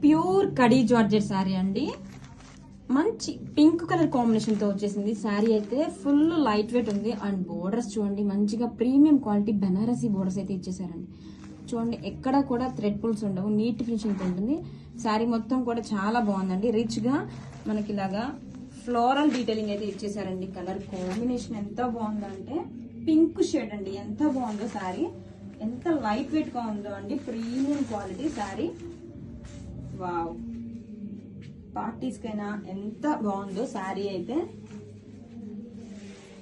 Pure khadi georgette sari అండి. మంచి pink colour combination తో వచ్చేసింది. శారీ అయితే ఫుల్ లైట్ వెయిట్ ఉంది. అండ్ బోర్డర్స్ చూడండి, మంచిగా ప్రీమియం క్వాలిటీ బెనారసీ బోర్డర్స్ అయితే ఇచ్చేసారండి. చూడండి, ఎక్కడ కూడా థ్రెడ్ పుల్స్ ఉండవు, నీట్ ఫినిషింగ్ తో ఉంటుంది. శారీ మొత్తం కూడా చాలా బాగుందండి. రిచ్ గా మనకి ఇలాగా ఫ్లోరల్ డీటెయిలింగ్ అయితే ఇచ్చేసారండి. కలర్ కాంబినేషన్ ఎంత బాగుందంటే పింక్ షేడ్ అండి. ఎంత బాగుందో శారీ, ఎంత లైట్ వెయిట్ గా ఉందో అండి. Premium quality sari. Wow, parties కైనా ఎంత బాగుందో శారీ అయితే.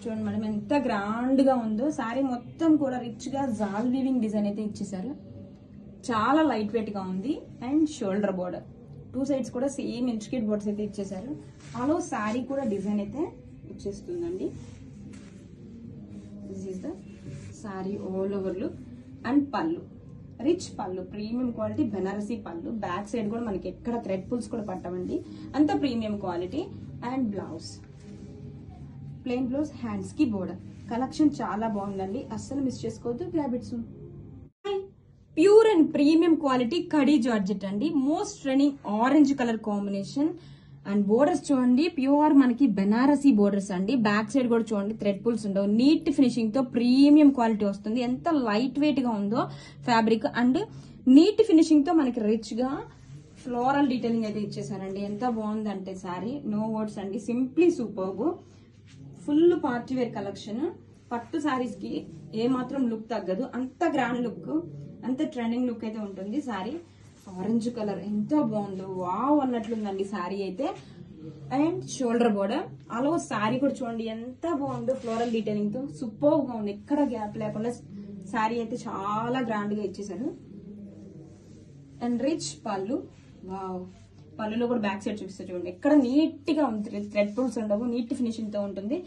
చూడండి మేడం, ఎంత గ్రాండ్ గా ఉందో శారీ మొత్తం కూడా. రిచ్ గా జాల్ వీవింగ్ డిజైన్ అయితే ఇచ్చేసారు. చాలా లైట్ వెయిట్ గా ఉంది. And shoulder border, two sides కూడా సేమ్ ఇంట్రికేట్ బోర్డర్స్ అయితే ఇచ్చేసారు. అలో శారీ కూడా డిజైన్ అయితే ఇచ్చేస్తుందండి. This is the sari all over look. And pallu, rich pallu, premium quality Banarasi pallu. Back side కూడా మనకి ఎక్కడ థ్రెడ్ పుల్స్ కూడా పట్టవండి, అంత premium quality. And blouse, plain blouse, hands కి బోర్డర్. కలెక్షన్ చాలా బాగుందండి, అస్సలు మిస్ చేసుకోవద్దు. Grab it soon. Pure and premium quality khaddi georgette అండి. Most trending orange colour combination. And borders చూడండి, ప్యూర్ మనకి బెనారసీ బోర్డర్స్ అండి. బ్యాక్ సైడ్ కూడా చూడండి, థ్రెడ్ పుల్స్ ఉండవు. నీట్ ఫినిషింగ్ తో ప్రీమియం క్వాలిటీ వస్తుంది. ఎంత లైట్ వెయిట్ గా ఉందో ఫ్యాబ్రిక్. అండ్ నీట్ ఫినిషింగ్ తో మనకి రిచ్ గా ఫ్లోరల్ డీటెయిలింగ్ అయితే ఇచ్చేసారండి. ఎంత బాగుందంటే సారీ, నో వర్డ్స్ అండి. Simply superb. Full party wear collection. పట్టు సారీస్ కి ఏ మాత్రం లుక్ తగ్గదు, అంత గ్రాండ్ లుక్, అంత ట్రెండింగ్ లుక్ అయితే ఉంటుంది. సారీ ఆరెంజ్ కలర్ ఎంత బాగుందో, వావ్ అన్నట్లుందండి సారీ అయితే. And shoulder border. అలా సారీ కూడా చూడండి ఎంత బాగుందో, ఫ్లోరల్ డీటెయిలింగ్ తో సూపర్ గా ఉంది. ఎక్కడ గ్యాప్ లేకుండా సారీ అయితే చాలా గ్రాండ్ గా ఇచ్చేసారు. అండ్ రిచ్ పళ్ళు. వావ్, పళ్ళులో కూడా బ్యాక్ సైడ్ చూపిస్తే చూడండి, ఎక్కడ నీట్ గా ఉంటుంది, థ్రెడ్ పుల్స్ ఉండవు, నీట్ ఫినిషింగ్ తో ఉంటుంది.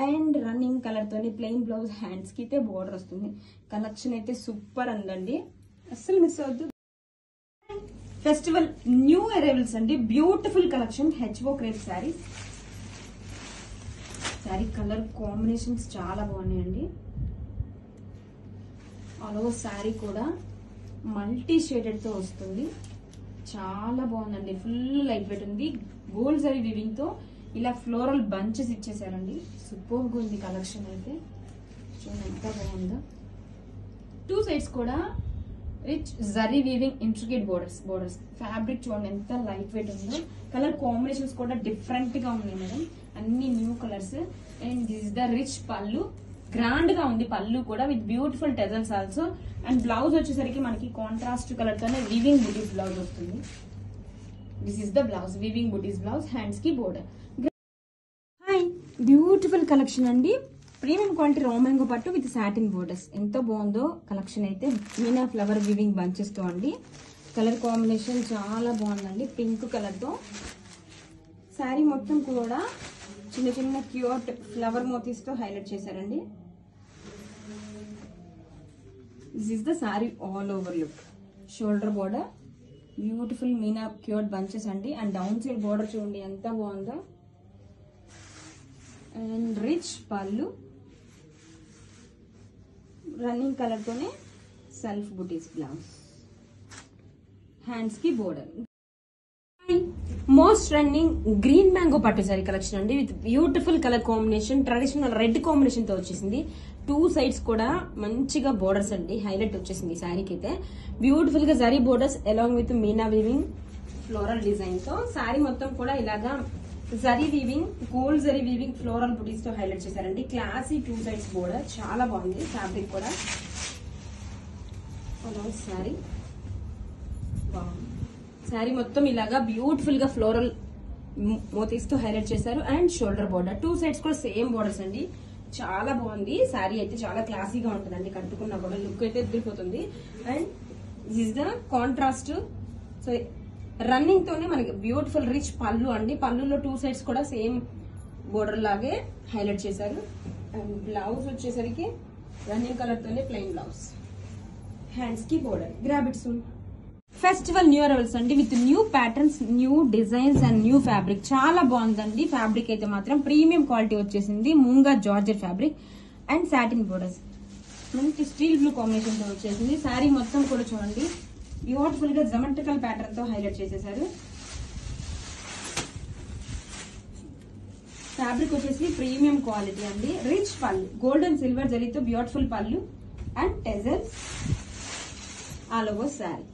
అండ్ రన్నింగ్ కలర్ తోని ప్లెయిన్ బ్లౌజ్, హ్యాండ్స్ కి అయితే బోర్డర్ వస్తుంది. కలెక్షన్ అయితే సూపర్ ఉందండి, అస్సలు మిస్ అవద్దు. ఫెస్టివల్ న్యూ అరైవల్స్ అండి. Beautiful collection, HO crepe saris. Sari colour combinations చాలా బాగున్నాయండి. ఆల్ ఓవర్ శారీ కూడా మల్టీ షేడెడ్ తో వస్తుంది. చాలా బాగుందండి, ఫుల్ లైట్ వెయిట్ ఉంది. గోల్డ్ జరీ వీవింగ్ తో ఇలా ఫ్లోరల్ బంచెస్ ఇచ్చేసారండి. సూపర్ గా ఉంది కలెక్షన్ అయితే. చూడండి ఎంత బాగుందో. టూ సైడ్స్ కూడా rich zari weaving intricate borders. Fabric చూడండి ఎంత లైట్ వెయిట్ ఉందో. కలర్ కాంబినేషన్స్ కూడా డిఫరెంట్ గా ఉన్నాయి మేడం, అన్ని new colours. And this the rich pallu, grand గా ఉంది పళ్ళు కూడా, with beautiful tassels also. And blouse వచ్చేసరికి మనకి కాంట్రాస్ట్ కలర్ తోనే వీవింగ్ బుటీస్ బ్లౌజ్ వస్తుంది. This is the blouse, weaving butis blouse, hands కి బోర్డర్. హాయ్, బ్యూటిఫుల్ కలెక్షన్ అండి. ప్రీమియం క్వాలిటీ రోమాంగో పట్టు విత్ సాటిన్ బోర్డర్స్. ఎంత బాగుందో కలెక్షన్ అయితే. మీనా ఫ్లవర్ వీవింగ్ బంచెస్ తో అండి. కలర్ కాంబినేషన్ చాలా బాగుందండి, పింక్ కలర్ తో. శారీ మొత్తం కూడా చిన్న చిన్న క్యూట్ ఫ్లవర్ మోతీస్ తో హైలైట్ చేశారండి. This is the sari all over look. Shoulder border, beautiful Meena cute bunches అండి. అండ్ డౌన్ సైడ్ బోర్డర్ చూడండి ఎంత బాగుందో. అండ్ రిచ్ పళ్ళు, రన్నింగ్ కలర్ తోనే సెల్ఫ్ బుటీస్ బ్లౌజ్, హ్యాండ్స్ కి border. Most running green mango pattu sari collection అండి, with beautiful colour combination. Traditional red combination తో వచ్చేసింది. టూ సైడ్స్ కూడా మంచిగా బోర్డర్స్ అండి, హైలైట్ వచ్చేసింది శారీకి అయితే. బ్యూటిఫుల్ గా zari borders along with Meena weaving floral design తో. శారీ మొత్తం కూడా ఇలాగా zari weaving, gold zari weaving floral బుటీస్ తో హైలైట్ చేశారండి. క్లాసీ టూ సైడ్స్ బోర్డర్, చాలా బాగుంది ఫ్యాబ్రిక్ కూడా. శారీ శారీ మొత్తం ఇలాగా బ్యూటిఫుల్ గా ఫ్లోరల్ మోతీస్ తో హైలైట్ చేశారు. And shoulder border, two sides కూడా సేమ్ బోర్డర్స్ అండి. చాలా బాగుంది శారీ అయితే, చాలా క్లాసీగా ఉంటుందండి. కట్టుకున్నా కూడా లుక్ అయితే ఎదిరిపోతుంది. And this the contrast. So running తోనే మనకి బ్యూటిఫుల్ రిచ్ పళ్ళు అండి. పళ్ళులో టూ సైడ్స్ కూడా సేమ్ బోర్డర్ లాగే హైలైట్ చేశారు. అండ్ బ్లౌజ్ వచ్చేసరికి రన్నింగ్ కలర్ తోనే ప్లెయిన్ బ్లౌజ్, హ్యాండ్స్ కి border. Grab it soon. Festival new arrivals అండి, with new patterns, new designs and new fabric. చాలా బాగుందండి ఫ్యాబ్రిక్ అయితే మాత్రం. ప్రీమియం క్వాలిటీ వచ్చేసింది. Moonga georgette fabric and satin borders. మంచి స్టీల్ బ్లూ కాంబినేషన్ తో వచ్చేసింది. శారీ మొత్తం కూడా చూడండి బ్యూటిఫుల్ గా జమెట్రికల్ ప్యాటర్న్ తో హైలైట్ చేసేసారు. ఫ్యాబ్రిక్ వచ్చేసి ప్రీమియం క్వాలిటీ అండి. రిచ్ పళ్ళు, గోల్డ్ అండ్ సిల్వర్ జరీతో beautiful pallu and టెజల్స్ all over sari.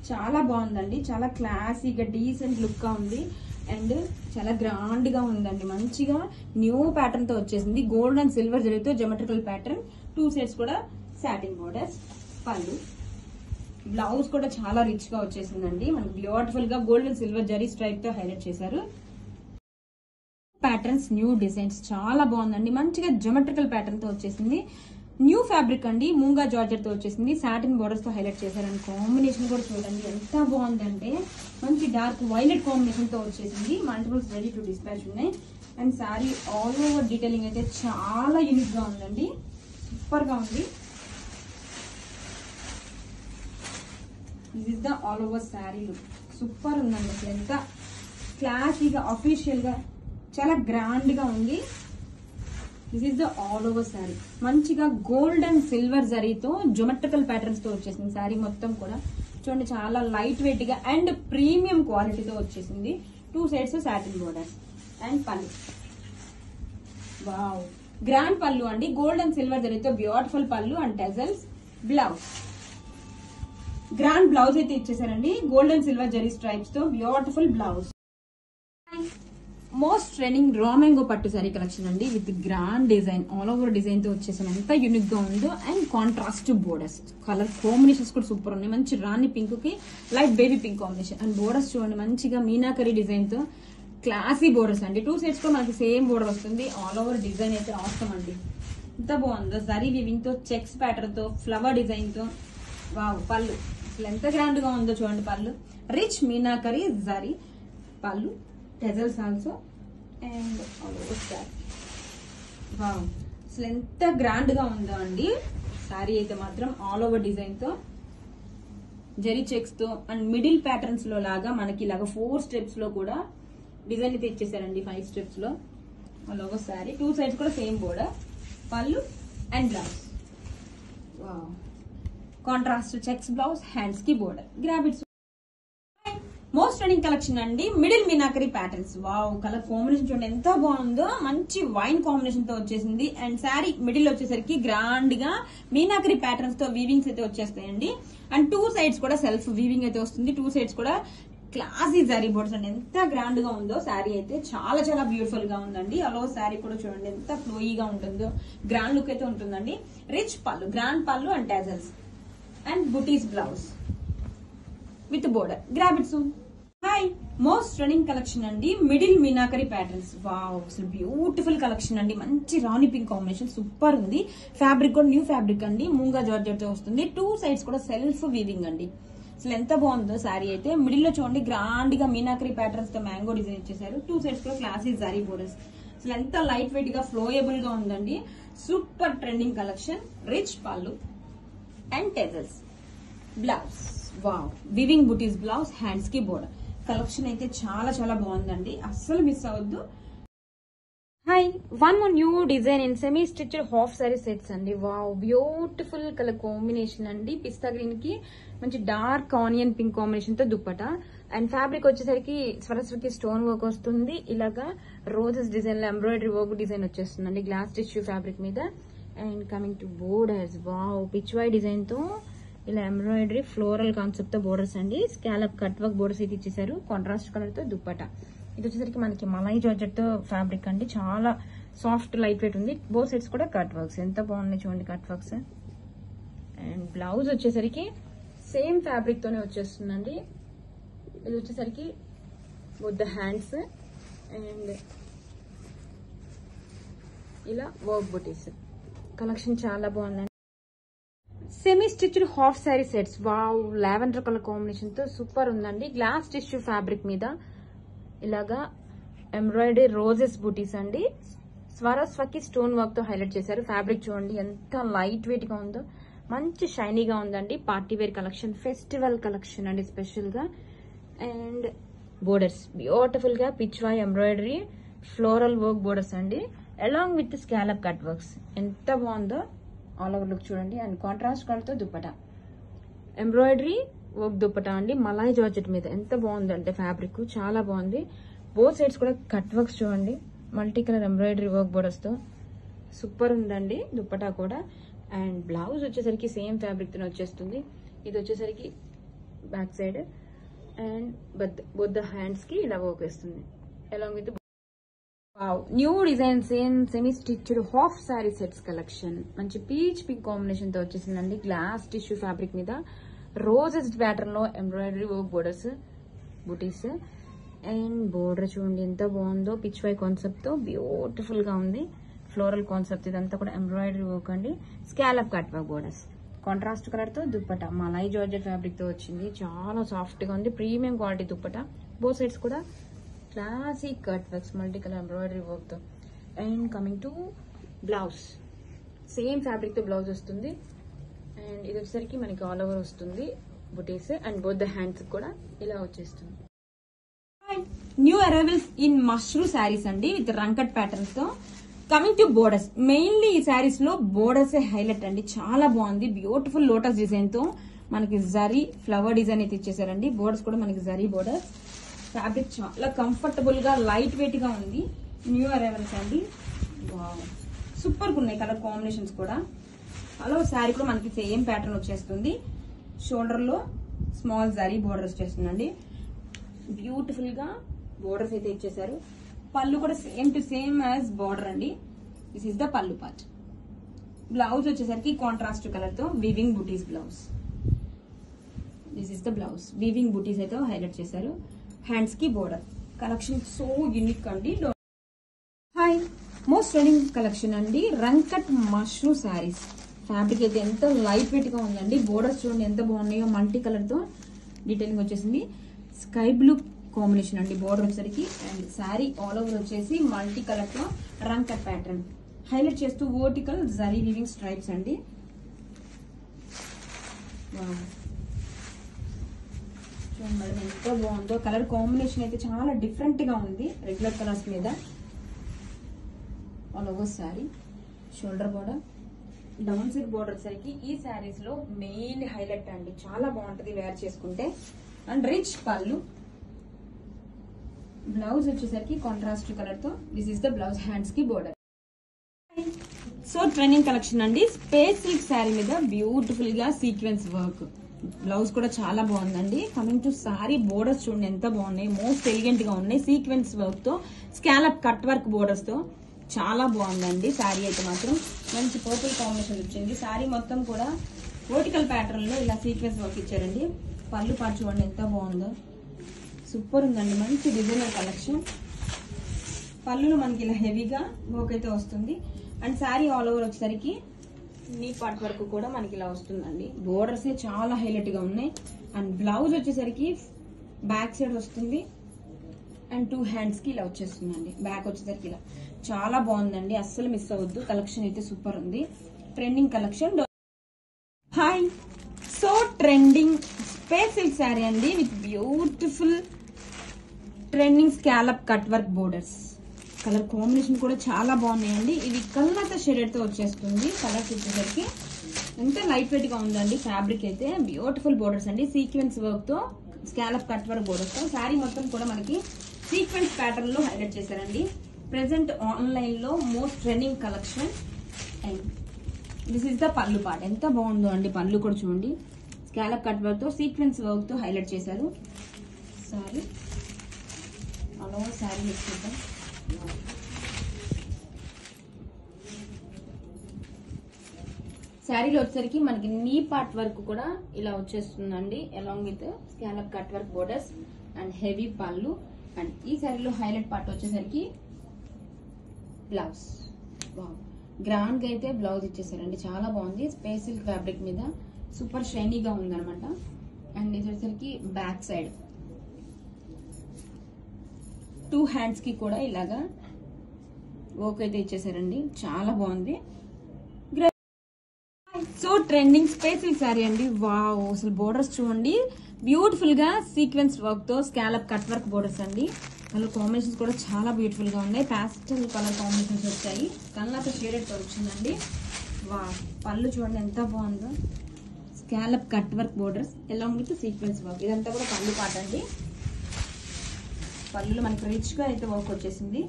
చాలా బాగుందండి, చాలా క్లాసీగా డీసెంట్ లుక్ గా ఉంది అండ్ చాలా గ్రాండ్ గా ఉందండి. మంచిగా న్యూ ప్యాటర్న్ తో వచ్చేసింది. గోల్డ్ అండ్ సిల్వర్ జరీతో జమెట్రికల్ ప్యాటర్న్, 2 సెట్స్ కూడా సాటిన్ బోర్డర్స్. పళ్ళు, బ్లౌజ్ కూడా చాలా రిచ్ గా వచ్చేసిందండి. మనకు బ్యూటిఫుల్ గా gold and silver zari stripe తో హైలైట్ చేశారు. ప్యాటర్న్స్, న్యూ డిజైన్స్ చాలా బాగుందండి. మంచిగా జమెట్రికల్ ప్యాటర్న్ తో వచ్చేసింది. న్యూ ఫ్యాబ్రిక్ అండి, మూంగా జార్జెట్ తో వచ్చేసింది. సాటిన్ బోర్డర్స్ తో హైలైట్ చేశారని కాంబినేషన్ కూడా చూడండి ఎంత బాగుందంటే, మంచి డార్క్ వైలెట్ కాంబినేషన్ తో వచ్చేసింది. మల్టిపుల్స్ రెడీ టు డిస్పాచ్ ఉన్నాయి and sorry all over detailing అయితే చాలా యూనిక్ గా ఉందండి, సూపర్ గా ఉంది. This is the all over sorry look, super ఉందండి. అసలు ఎంత క్లాసీగా అఫీషియల్ గా చాలా గ్రాండ్ గా ఉంది. This is the all over sari. మంచిగా గోల్డ్ అండ్ సిల్వర్ జరీతో జోమెట్రికల్ ప్యాటర్న్స్ తో వచ్చేసింది శారీ మొత్తం కూడా. చూడండి చాలా లైట్ వెయిట్ గా అండ్ ప్రీమియం క్వాలిటీతో వచ్చేసింది. 2 sides satin borders and pallu. Wow, grand pallu అండి, గోల్డ్ అండ్ సిల్వర్ జరీతో beautiful pallu and tassels. Blouse, grand blouse అయితే ఇచ్చేసారండి, gold and silver zari stripes తో beautiful blouse. Most trending raw mango pattu sari collection అండి, with grand design, all over design తో వచ్చేసాను. ఎంత unique గా ఉందో and contrast borders, colour combinations కూడా సూపర్ ఉన్నాయి. మంచి రాణి పింక్ కి light baby pink combination and borders చూడండి మంచిగా మీనాకరీ డిజైన్ తో క్లాసీ బోర్డర్స్ అండి. 2 సెట్స్ కూడా మనకి సేమ్ బోర్డర్ వస్తుంది. ఆల్ ఓవర్ డిజైన్ అయితే అవసరం అండి, ఎంత బాగుందో. జరీ వివింగ్ తో, చెక్స్ ప్యాటర్న్ తో, ఫ్లవర్ డిజైన్ తో. వావ్, పళ్ళు అసలు ఎంత గ్రాండ్ గా ఉందో చూడండి. పళ్ళు రిచ్ మీనాకరీ జరీ పళ్ళు, టెజల్స్ also and all over sari. Wow, అసలు ఎంత గ్రాండ్ గా ఉందో అండి శారీ అయితే మాత్రం. ఆల్ ఓవర్ డిజైన్ తో, జరీ చెక్స్ తో అండ్ మిడిల్ ప్యాటర్న్స్ లో లాగా మనకి ఇలాగా 4 స్టెప్స్ లో కూడా డిజైన్ అయితే ఇచ్చేసారండి. 5 స్టెప్స్ లో ఆల్ ఓవర్ శారీ. 2 సైడ్స్ కూడా same border, pallu and blouse. Wow, contrast checks blouse, hands కి border. Grab it. Most trending collection అండి, middle meenakari patterns. Wow, colour combination చూడండి ఎంత బాగుందో. మంచి వైన్ కాంబినేషన్ తో వచ్చేసింది అండ్ శారీ మిడిల్ వచ్చేసరికి గ్రాండ్ గా మీనాకరీ ప్యాటర్న్స్ తో వీవింగ్స్ అయితే వచ్చేస్తాయండి. అండ్ 2 సైడ్స్ కూడా సెల్ఫ్ వీవింగ్ అయితే వస్తుంది. 2 సైడ్స్ కూడా క్లాసీ జరీ బోర్డ్స్ అండి. ఎంత గ్రాండ్ గా ఉందో శారీ అయితే, చాలా చాలా బ్యూటిఫుల్ గా ఉందండి. అలో శారీ కూడా చూడండి ఎంత ఫ్లోయీగా ఉంటుందో, గ్రాండ్ లుక్ అయితే ఉంటుందండి. రిచ్ పళ్ళు, గ్రాండ్ పళ్ళు and టెజల్స్ and buttis blouse with border. Grab it soon. Hi, most trending collection అండి, మిడిల్ మీనాకరీ ప్యాటర్న్స్. వావ్, అసలు బ్యూటిఫుల్ కలెక్షన్ అండి. మంచి రాణి పింక్ కాంబినేషన్, సూపర్ ఉంది. ఫ్యాబ్రిక్ కూడా న్యూ ఫ్యాబ్రిక్ అండి, మూంగా జార్జెట్ తో వస్తుంది. 2 సైడ్స్ కూడా సెల్ఫ్ వీవింగ్ అండి. అసలు ఎంత బాగుందో శారీ అయితే. మిడిల్ లో చూడండి గ్రాండ్ గా మీనాకరీ ప్యాటర్న్స్ తో మ్యాంగో డిజైన్ ఇచ్చేసారు. 2 సైడ్స్ కూడా క్లాసీ జరీ బోర్డర్స్. అసలు ఎంత లైట్ వెయిట్ గా ఫ్లోయబుల్ గా ఉందండి. Super trending collection. రిచ్ పళ్ళు and tassels. Blouse, wow, weaving buttis blouse, hands కి బోర్డర్. కలెక్షన్ అయితే చాలా చాలా బాగుందండి, అస్సలు మిస్ అవ్వద్దు. Hi, one more new design in semi stitched half sorry sets అండి. వావ్, బ్యూటిఫుల్ కలర్ కాంబినేషన్ అండి. పిస్తా గ్రీన్ కి మంచి డార్క్ ఆనియన్ పింక్ కాంబినేషన్ తో దుప్పట అండ్ ఫ్యాబ్రిక్ వచ్చేసరికి సరస్వతి స్టోన్ వర్క్ వస్తుంది. ఇలాగా రోజెస్ డిజైన్ లో ఎంబ్రాయిడరీ వర్క్ డిజైన్ వచ్చేస్తుందండి గ్లాస్ టిష్యూ ఫ్యాబ్రిక్ మీద. And coming to borders, wow, Pichwai design తో ఇలా ఎంబ్రాయిడరీ ఫ్లోరల్ కాన్సెప్ట్ తో బోర్డర్స్ అండి. స్కాలప్ కట్ వర్క్ బోర్డర్స్ అయితే ఇచ్చేసారు. కాంట్రాస్ట్ కలర్ తో దుప్పట. ఇది వచ్చేసరికి మనకి మలై జార్జెట్ తో ఫ్యాబ్రిక్ అండి, చాలా సాఫ్ట్ లైట్ వెయిట్ ఉంది. బోత్ సైడ్స్ కూడా కట్ వర్క్స్, ఎంత బాగున్నాయి చూడండి కట్ వర్క్స్. అండ్ బ్లౌజ్ వచ్చేసరికి సేమ్ ఫ్యాబ్రిక్ తోనే వచ్చేస్తుందండి. ఇది వచ్చేసరికి విత్ ద హ్యాండ్స్ అండ్ ఇలా వర్క్ బుటీస్. కలెక్షన్ చాలా బాగుందండి. Semi stitched half sari sets. Wow, lavender colour combination తో సూపర్ ఉందండి. గ్లాస్ టిష్యూ ఫ్యాబ్రిక్ మీద ఇలాగా ఎంబ్రాయిడరీ రోజెస్ బూటీస్ అండి. స్వరస్వకి స్టోన్ వర్క్ తో హైలైట్ చేశారు. ఫ్యాబ్రిక్ చూడండి ఎంత లైట్ వెయిట్ గా ఉందో, మంచి షైనీగా ఉందండి. Party wear collection, festival collection అండి స్పెషల్ గా. అండ్ బోర్డర్స్ బ్యూటిఫుల్ గా pichwai embroidery floral work borders అండి, along with scallop cut works. ఎంత బాగుందో ఆల్ ఓవర్ లుక్ చూడండి. అండ్ కాంట్రాస్ట్ కలర్ తో దుప్పట. ఎంబ్రాయిడరీ వర్క్ దుప్పటా అండి, మలాయ్ జార్జెట్ మీద. ఎంత బాగుందంటే ఫ్యాబ్రిక్ చాలా బాగుంది. బోత్ సైడ్స్ కూడా కట్ వర్క్స్ చూడండి, multi colour embroidery work borders తో సూపర్ ఉందండి దుప్పటా కూడా. అండ్ బ్లౌజ్ వచ్చేసరికి సేమ్ ఫ్యాబ్రిక్ తో వచ్చేస్తుంది. ఇది వచ్చేసరికి back side and both the hands కి ఇలా వర్క్ వేస్తుంది. Along with new design same semi stitched half sari sets collection. మంచి పీచ్ పింక్ కాంబినేషన్ తో వచ్చేసిందండి. గ్లాస్ టిష్యూ ఫ్యాబ్రిక్ మీద రోజెస్ ప్యాటర్న్ లో embroidery work borders buttis. And border చూడండి ఎంత బాగుందో, పిచ్ వై కాన్సెప్ట్ తో బ్యూటిఫుల్ గా ఉంది. ఫ్లోరల్ కాన్సెప్ట్, ఇదంతా కూడా ఎంబ్రాయిడరీ వర్క్ అండి. Scallop cut work borders, contrast colour తో దుప్పట మలాయ్ జార్జెట్ ఫ్యాబ్రిక్ తో వచ్చింది. చాలా సాఫ్ట్ గా ఉంది, premium quality dupatta. Both sides కూడా classic cut works, multi colour embroidery work తో. And coming to blouse, same fabric తో బ్లౌజ్ వస్తుంది. అండ్ ఇది వచ్చేసరికి మనకి ఆల్ ఓవర్ వస్తుంది బుటీస్. అండ్ బోత్ ద హ్యాండ్స్ కూడా ఇలా వచ్చేస్తుంది. New arrivals in mashru saris అండి, విత్ రంకట్ ప్యాటర్న్స్ తో. కమింగ్ టు బోర్డర్స్, మెయిన్లీ ఈ శారీస్ లో బోర్డర్స్ హైలైట్ అండి. చాలా బాగుంది, బ్యూటిఫుల్ లోటస్ డిజైన్ తో మనకి జరీ ఫ్లవర్ డిజైన్ అయితే ఇచ్చేసారండి. బోర్డర్స్ కూడా మనకి జరీ బోర్డర్స్. ఫ్యాబ్రిక్ చాలా కంఫర్టబుల్ గా లైట్ వెయిట్ గా ఉంది. న్యూ అరైవల్స్ అండి, సూపర్ గా ఉన్నాయి కలర్ కాంబినేషన్స్ కూడా. అలా శారీ కూడా మనకి సేమ్ ప్యాటర్న్ వచ్చేస్తుంది. షోల్డర్ లో స్మాల్ జరీ బోర్డర్ వచ్చేస్తుందండి. బ్యూటిఫుల్ గా బోర్డర్స్ అయితే ఇచ్చేసారు. పళ్ళు కూడా same to same as border అండి. This is the pallu part. Blouse వచ్చేసరికి కాంట్రాస్ట్ కలర్ తో weaving butis blouse. This is the blouse, weaving butis అయితే హైలైట్ చేశారు. హ్యాండ్స్ కి బోర్డర్ కలెక్షన్ సో యూనిక్ అండి. హాయ్, మోస్ట్ ట్రెండింగ్ కలెక్షన్ అండి, రంకట్ మష్రూ శారీస్. ఫ్యాబ్రిక్ అయితే ఎంత లైట్ వెయిట్ గా ఉందండి. బోర్డర్స్ చూడండి ఎంత బాగున్నాయో, మల్టీ కలర్ తో డీటెయిలింగ్ వచ్చేసింది. స్కై బ్లూ కాంబినేషన్ అండి బోర్డర్ వచ్చేసరికి. అండ్ శారీ ఆల్ ఓవర్ వచ్చేసి మల్టీ కలర్ తో రంకట్ ప్యాటర్న్ హైలైట్ చేస్తూ వర్టికల్ జరీ వీవింగ్ స్ట్రైప్స్ అండి. చూడండి మేడం ఎంత బాగుందో. కలర్ కాంబినేషన్ అయితే చాలా డిఫరెంట్ గా ఉంది, రెగ్యులర్ కలర్స్ మీద. All over sari shoulder border, down side border వచ్చేసరికి ఈ శారీస్ లో మెయిన్ హైలైట్ అండి. చాలా బాగుంటది వేర్ చేసుకుంటే. అండ్ రిచ్ పళ్ళు, బ్లౌజ్ వచ్చేసరికి కాంట్రాస్ట్ కలర్ తో. This is the blouse, hands కి బోర్డర్. సో ట్రెండింగ్ కలెక్షన్ అండి, స్పేస్ సిల్క్ శారీ మీద బ్యూటిఫుల్ గా సీక్వెన్స్ వర్క్. బ్లౌజ్ కూడా చాలా బాగుందండి. కమింగ్ టు శారీ బోర్డర్స్ చూడండి ఎంత బాగున్నాయి, మోస్ట్ ఎలిగెంట్ గా ఉన్నాయి. సీక్వెన్స్ వర్క్ తో స్కాలప్ కట్ వర్క్ బోర్డర్స్ తో చాలా బాగుందండి. శారీ అయితే మాత్రం మంచి పర్పుల్ కాంబినేషన్ వచ్చింది. శారీ మొత్తం కూడా వర్టికల్ ప్యాటర్న్ లో ఇలా సీక్వెన్స్ వర్క్ ఇచ్చారండి. పళ్ళు పాటు చూడండి ఎంత బాగుందో, సూపర్ ఉందండి. మంచి డిజైనర్ కలెక్షన్. పళ్ళులో మనకి ఇలా హెవీగా వర్క్ అయితే వస్తుంది. అండ్ శారీ ఆల్ ఓవర్ వచ్చేసరికి నీ పార్ట్ వరకు కూడా మనకి ఇలా వస్తుందండి. బోర్డర్స్ చాలా హైలైట్ గా ఉన్నాయి. అండ్ బ్లౌజ్ వచ్చేసరికి బ్యాక్ సైడ్ వస్తుంది. అండ్ టూ హ్యాండ్స్ కి ఇలా వచ్చేస్తుందండి. బ్యాక్ వచ్చేసరికి ఇలా చాలా బాగుందండి, అస్సలు మిస్ అవ్వద్దు. కలెక్షన్ అయితే సూపర్ ఉంది, trending collection. Hi, so trending space silk sari అండి, with beautiful trending scallop cut work borders. Colour combination కూడా చాలా బాగున్నాయండి. ఇది కల్లాత షేడెడ్ తో వచ్చేస్తుంది. కలర్స్ వచ్చేసరికి ఎంత లైట్ వెయిట్ గా ఉందండి. ఫ్యాబ్రిక్ అయితే బ్యూటిఫుల్ బోర్డర్స్ అండి, సీక్వెన్స్ వర్క్ తో స్కాలప్ కట్ వర్క్ బోర్డర్స్ తో. శారీ మొత్తం కూడా మనకి సీక్వెన్స్ ప్యాటర్న్ లో హైలైట్ చేశారండి. ప్రెసెంట్ ఆన్లైన్ లో most trending collection. And this is the pallu part. ఎంత బాగుందో అండి, పళ్ళు కూడా చూడండి స్కాలప్ కట్ వర్క్ తో సీక్వెన్స్ వర్క్ తో హైలైట్ చేశారు. సారీ అలా శారీ ఇచ్చేద్దాం. శారీలో వచ్చేసరికి మనకి నీ పార్ట్ వర్క్ కూడా ఇలా వచ్చేస్తుందండి, along with scallop cut work borders and heavy పళ్ళు. అండ్ ఈ శారీలో హైలైట్ పార్ట్ వచ్చేసరికి బ్లౌజ్. గ్రాండ్ గా అయితే బ్లౌజ్ ఇచ్చేసారండి, చాలా బాగుంది. స్పేస్ సిల్క్ ఫ్యాబ్రిక్ మీద సూపర్ షైనీగా ఉందన్నమాట. అండ్ ఇది వచ్చేసరికి బ్యాక్ సైడ్ టూ హ్యాండ్స్ కి కూడా ఇలాగా వర్క్ అయితే ఇచ్చేసారండి, చాలా బాగుంది. So trending space silk sari అండి. వావ్, అసలు బోర్డర్స్ చూడండి బ్యూటిఫుల్ గా సీక్వెన్స్ వర్క్ తో స్కాలప్ కట్ వర్క్ బోర్డర్స్ అండి. కలర్ కాంబినేషన్స్ కూడా చాలా బ్యూటిఫుల్ గా ఉన్నాయి. పాస్టల్ కలర్ కాంబినేషన్స్ వచ్చాయి. కళ్ళతో షేడెడ్ తో వచ్చిందండి. వా, పళ్ళు చూడండి ఎంత బాగుందో. Scallop cut work borders along with sequence work. ఇదంతా కూడా పళ్ళు పాట అండి. పళ్ళులో మనకి రిచ్ గా అయితే వర్క్ వచ్చేసింది.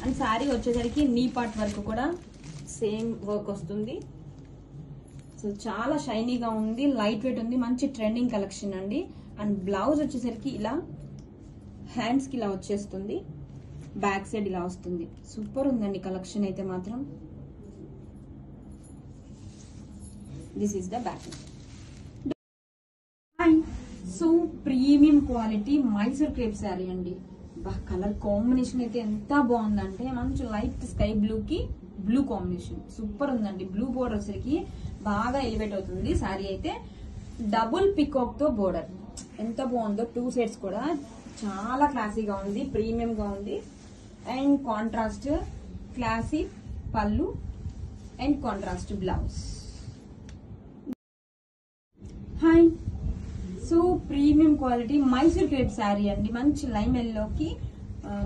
అండ్ శారీ వచ్చేసరికి నీ పార్ట్ వరకు కూడా సేమ్ వర్క్ వస్తుంది. సో చాలా షైనీగా ఉంది, లైట్ వెయిట్ ఉంది, మంచి ట్రెండింగ్ కలెక్షన్ అండి. అండ్ బ్లౌజ్ వచ్చేసరికి ఇలా హ్యాండ్స్ కి ఇలా వచ్చేస్తుంది, బ్యాక్ సైడ్ ఇలా వస్తుంది. సూపర్ ఉందండి కలెక్షన్ అయితే మాత్రం. This is the back. So premium quality Mysore crepe sari అండి. కలర్ కాంబినేషన్ అయితే ఎంత బాగుందంటే మంచి లైట్ స్కై బ్లూ కి బ్లూ కాంబినేషన్ సూపర్ ఉందండి. బ్లూ బోర్డర్ వచ్చరికి బాగా ఎలివేట్ అవుతుంది శారీ అయితే. డబుల్ పికాక్ తో బోర్డర్ ఎంత బాగుందో, 2 సైడ్స్ కూడా చాలా క్లాసీగా ఉంది, ప్రీమియం గా ఉంది. అండ్ కాంట్రాస్ట్ క్లాసీ పళ్ళు and contrast blouse. Hi, so premium quality Mysore crepe sari అండి. మంచి లైమ్ ఎల్లోకి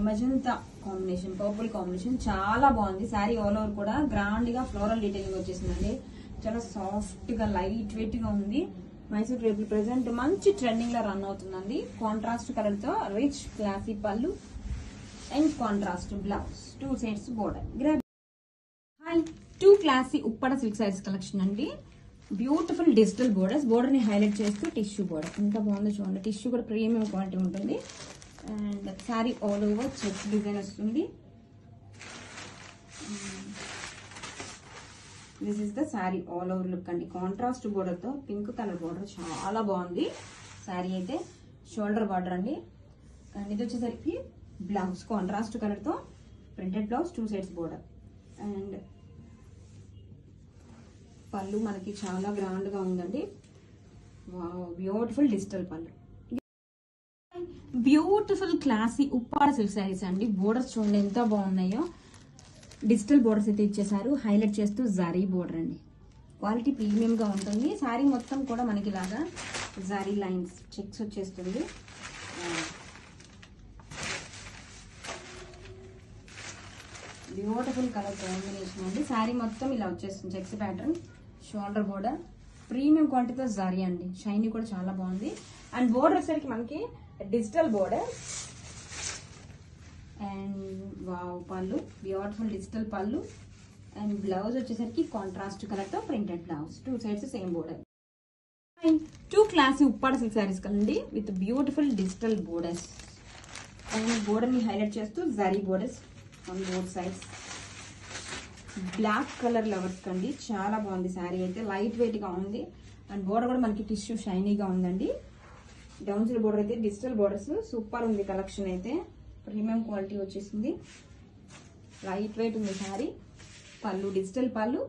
మజంతా కాంబినేషన్, పర్పుల్ కాంబినేషన్ చాలా బాగుంది. శారీ ఆల్ ఓవర్ కూడా గ్రాండ్ గా ఫ్లోరల్ డీటెయిలింగ్ వచ్చేసిందండి. చాలా సాఫ్ట్ గా లైట్ వెయిట్ గా ఉంది. మైసూర్ క్రేప్ ప్రెసెంట్ మంచి ట్రెండింగ్ లో రన్ అవుతుందండి. కాంట్రాస్ట్ కలర్ తో రిచ్ క్లాసీ పళ్ళు and contrast blouse, 2 sides border. Hi, 2 classy Uppada silk saris collection అండి. బ్యూటిఫుల్ డిజిటల్ బోర్డర్స్, బోర్డర్ ని హైలైట్ చేస్తూ టిష్యూ బోర్డర్ ఎంత బాగుందో చూడండి. టిష్యూ కూడా ప్రీమియం క్వాలిటీ ఉంటుంది. And sari all over checks design వస్తుంది. This is the sari all over look అండి. కాంట్రాస్ట్ బోర్డర్ తో పింక్ కలర్ బోర్డర్ చాలా బాగుంది శారీ అయితే. షోల్డర్ బార్డర్ అండి. అండ్ ఇది వచ్చేసరికి బ్లౌజ్ కాంట్రాస్ట్ కలర్ తో printed blouse, 2 sides border. And పళ్ళు మనకి చాలా గ్రాండ్ గా ఉందండి. వావ్, బ్యూటిఫుల్ డిజిటల్ పళ్ళు. Beautiful classy Uppada silk saris అండి. బోర్డర్స్ చూడండి ఎంత బాగున్నాయో. డిజిటల్ బోర్డర్స్ అయితే ఇచ్చేసారు, హైలైట్ చేస్తూ జరీ బోర్డర్ అండి. క్వాలిటీ ప్రీమియం గా ఉంటుంది. శారీ మొత్తం కూడా మనకి ఇలాగా జరీ లైన్స్ చెక్స్ వచ్చేస్తుంది. బ్యూటిఫుల్ కలర్ కాంబినేషన్ అండి. శారీ మొత్తం ఇలా వచ్చేస్తుంది checks pattern. Shoulder border premium క్వాలిటీతో జరీ అండి. షైనీ కూడా చాలా బాగుంది. అండ్ బోర్డర్ వచ్చేసరికి మనకి digital border. And wow, pallu beautiful digital pallu. And blouse వచ్చేసరికి కాంట్రాస్ట్ కలర్ తో printed blouse, 2 sides same border. 2 classy Uppada silk sarees కండి with beautiful digital borders. And border ని హైలైట్ చేస్తూ zari borders on both sides. Black colour lovers కండి చాలా బాగుంది శారీ అయితే. Light weight గా ఉంది. అండ్ బోర్డర్ కూడా మనకి టిష్యూ షైనీగా ఉందండి. డౌన్ సైడ్ బోర్డర్ అయితే డిజిటల్ బోర్డర్స్ సూపర్ ఉంది కలెక్షన్ అయితే. ప్రీమియం క్వాలిటీ వచ్చేసింది, లైట్ వెయిట్ ఉంది శారీ. పళ్ళు డిజిటల్ పళ్ళు.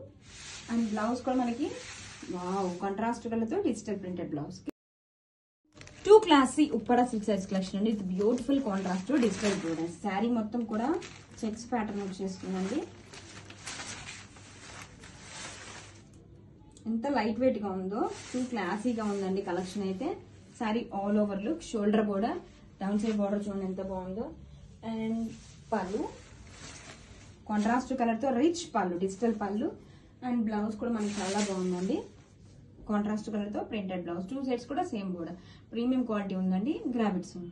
అండ్ బ్లౌజ్ కూడా మనకి వావ్ కాంట్రాస్ట్ కలర్ తో digital printed blouse. 2 classy Uppada silk saris collection అండి. ఇది beautiful contrast digital borders. Sari మొత్తం కూడా చెక్స్ ప్యాటర్న్ వచ్చేస్తుందండి. ఎంత లైట్ వెయిట్ గా ఉందో, 2 క్లాసీగా ఉందండి కలెక్షన్ అయితే. Sari all over look, shoulder border, down side border చూడండి ఎంత బాగుందో. అండ్ పళ్ళు కాంట్రాస్ట్ కలర్ తో రిచ్ పళ్ళు, డిజిటల్ పళ్ళు. అండ్ బ్లౌజ్ కూడా మనకి చాలా బాగుందండి. కాంట్రాస్ట్ కలర్ తో ప్రింటెడ్ బ్లౌజ్, 2 సైడ్స్ కూడా సేమ్ బోర్డర్. ప్రీమియం క్వాలిటీ ఉందండి. Grab it soon.